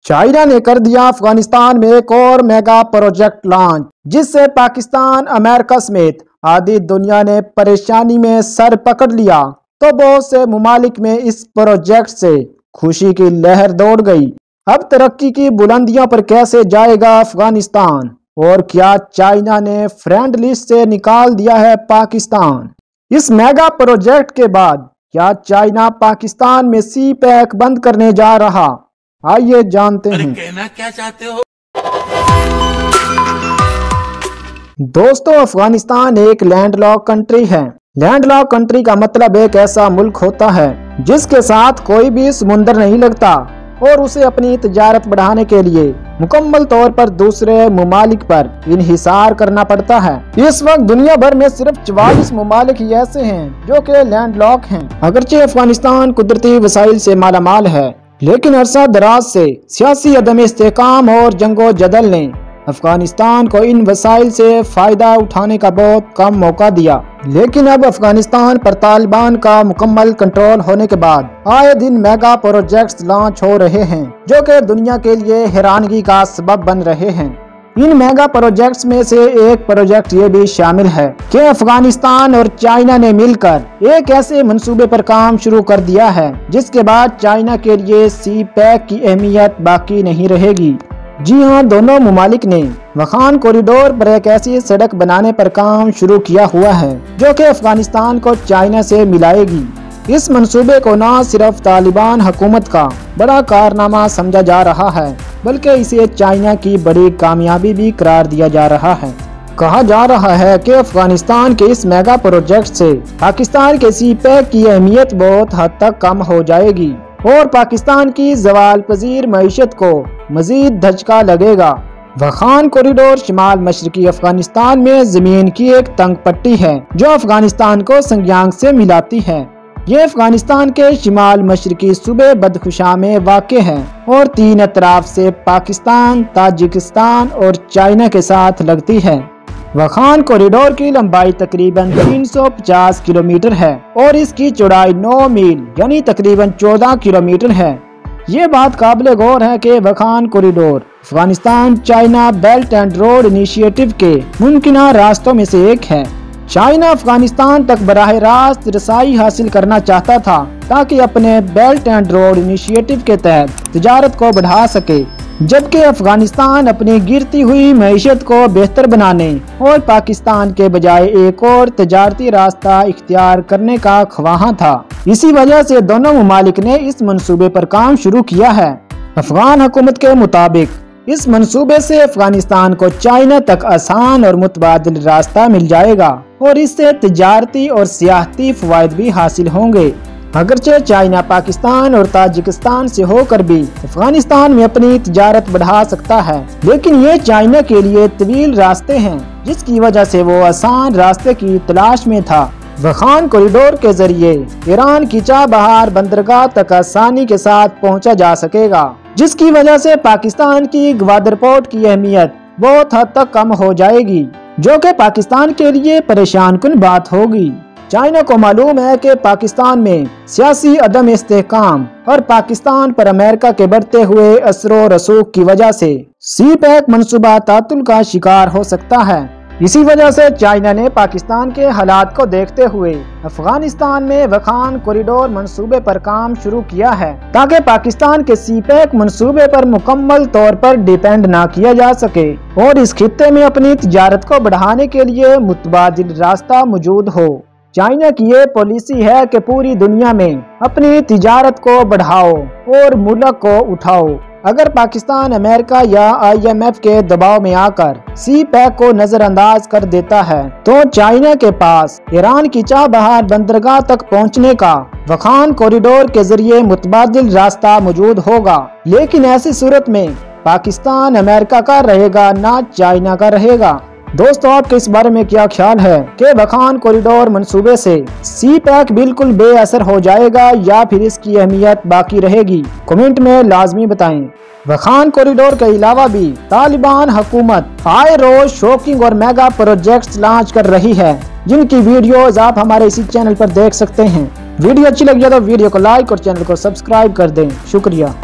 China ने कर दिया अफगानिस्तान में एक और मेगा प्रोजेक्ट लॉन्च, जिससे पाकिस्तान, अमेरिका समेत आधी दुनिया ने परेशानी में सर पकड़ लिया। तो बहुत से मुमालिक में इस प्रोजेक्ट से खुशी की लहर दौड़ गई। अब तरक्की की बुलंदियों पर कैसे जाएगा अफगानिस्तान, और क्या चाइना ने फ्रेंड लिस्ट से निकाल दिया है पाकिस्तान? इस मेगा प्रोजेक्ट के बाद क्या चाइना पाकिस्तान में सी पैक बंद करने जा रहा? आइए जानते हैं। कहना क्या चाहते हो? दोस्तों, अफगानिस्तान एक लैंडलॉक कंट्री है। लैंडलॉक कंट्री का मतलब एक ऐसा मुल्क होता है जिसके साथ कोई भी समुंदर नहीं लगता और उसे अपनी तिजारत बढ़ाने के लिए मुकम्मल तौर पर दूसरे मुमालिक पर इन्हिसार करना पड़ता है। इस वक्त दुनिया भर में सिर्फ 44 मुमालिक ही ऐसे हैं जो कि लैंडलॉक हैं। अगरचे अफगानिस्तान कुदरती वसाइल से मालामाल है, लेकिन अरसा दराज से सियासी अदम इस्तेहकाम और जंगो जदल ने अफगानिस्तान को इन वसाइल से फायदा उठाने का बहुत कम मौका दिया। लेकिन अब अफगानिस्तान पर तालिबान का मुकम्मल कंट्रोल होने के बाद आए दिन मेगा प्रोजेक्ट्स लॉन्च हो रहे हैं जो कि दुनिया के लिए हैरानगी का सबब बन रहे हैं। इन मेगा प्रोजेक्ट्स में से एक प्रोजेक्ट ये भी शामिल है कि अफगानिस्तान और चाइना ने मिलकर एक ऐसे मंसूबे पर काम शुरू कर दिया है जिसके बाद चाइना के लिए सी पैक की अहमियत बाकी नहीं रहेगी। जी हाँ, दोनों मुमालिक ने वखान कॉरिडोर पर एक ऐसी सड़क बनाने पर काम शुरू किया हुआ है जो कि अफगानिस्तान को चाइना से मिलाएगी। इस मंसूबे को न सिर्फ तालिबान हुकूमत का बड़ा कारनामा समझा जा रहा है, बल्कि इसे चाइना की बड़ी कामयाबी भी करार दिया जा रहा है। कहा जा रहा है कि अफगानिस्तान के इस मेगा प्रोजेक्ट से पाकिस्तान के सी पैक की अहमियत बहुत हद तक कम हो जाएगी और पाकिस्तान की ज़वाल पजीर मईशत को मजीद धचका लगेगा। वखान कॉरिडोर शिमाल मशरकी अफगानिस्तान में जमीन की एक तंग पट्टी है जो अफगानिस्तान को संगयांग से मिलाती है। ये अफगानिस्तान के शिमाल मशरकी सूबे बदखुशा में वाक़ है और तीन अतराफ से पाकिस्तान, ताजिकिस्तान और चाइना के साथ लगती है। वखान कॉरिडोर की लंबाई तकरीबन 350 किलोमीटर है और इसकी चौड़ाई 9 मील यानी तकरीबन 14 किलोमीटर है। ये बात काबिल गौर है कि Wakhan corridor Afghanistan China belt and road initiative के मुमकिना रास्तों में से एक है। चाइना अफगानिस्तान तक बराह रास्त रसाई हासिल करना चाहता था ताकि अपने बेल्ट एंड रोड इनिशिएटिव के तहत तिजारत को बढ़ा सके, जबकि अफगानिस्तान अपनी गिरती हुई मईशत को बेहतर बनाने और पाकिस्तान के बजाय एक और तजारती रास्ता इख्तियार करने का ख्वाहां था। इसी वजह से दोनों मुमालिक ने इस मंसूबे पर काम शुरू किया है। अफगान हुकूमत के मुताबिक इस मंसूबे से अफगानिस्तान को चाइना तक आसान और मुतबादिल रास्ता मिल जाएगा और इससे तजारती और सियाहती फवायद भी हासिल होंगे। अगरचे चाइना पाकिस्तान और ताजिकिस्तान से होकर भी अफगानिस्तान में अपनी तिजारत बढ़ा सकता है, लेकिन ये चाइना के लिए तवील रास्ते हैं जिसकी वजह से वो आसान रास्ते की तलाश में था। वखान कॉरिडोर के जरिए ईरान की चाबहार बंदरगाह तक आसानी के साथ पहुंचा जा सकेगा, जिसकी वजह से पाकिस्तान की ग्वादर पोर्ट की अहमियत बहुत हद तक कम हो जाएगी, जो कि पाकिस्तान के लिए परेशान कुन बात होगी। चाइना को मालूम है कि पाकिस्तान में सियासी अदम इस्तेहकाम और पाकिस्तान पर अमेरिका के बढ़ते हुए असरो रसूख की वजह से सी पैक मंसूबा तातुल का शिकार हो सकता है। इसी वजह से चाइना ने पाकिस्तान के हालात को देखते हुए अफगानिस्तान में वखान कॉरिडोर मंसूबे पर काम शुरू किया है ताकि पाकिस्तान के सी पैक मंसूबे पर मुकम्मल तौर पर डिपेंड ना किया जा सके और इस खित्ते में अपनी तिजारत को बढ़ाने के लिए मुतबादिल रास्ता मौजूद हो। चाइना की ये पॉलिसी है कि पूरी दुनिया में अपनी तिजारत को बढ़ाओ और मुल्क को उठाओ। अगर पाकिस्तान अमेरिका या IMF के दबाव में आकर सी पैक को नजरअंदाज कर देता है तो चाइना के पास ईरान की चाबहार बंदरगाह तक पहुंचने का वखान कॉरिडोर के जरिए मुतबादिल रास्ता मौजूद होगा। लेकिन ऐसी सूरत में पाकिस्तान अमेरिका का रहेगा, ना चाइना का रहेगा। दोस्तों, आपके इस बारे में क्या ख्याल है कि वखान कॉरिडोर मंसूबे से सी पैक बिल्कुल बेअसर हो जाएगा या फिर इसकी अहमियत बाकी रहेगी? कमेंट में लाजमी बताएं। वखान कॉरिडोर के अलावा भी तालिबान हुकूमत आए रोज शॉकिंग और मेगा प्रोजेक्ट्स लॉन्च कर रही है, जिनकी वीडियोस आप हमारे इसी चैनल पर देख सकते हैं। वीडियो अच्छी लगी तो वीडियो को लाइक और चैनल को सब्सक्राइब कर दें। शुक्रिया।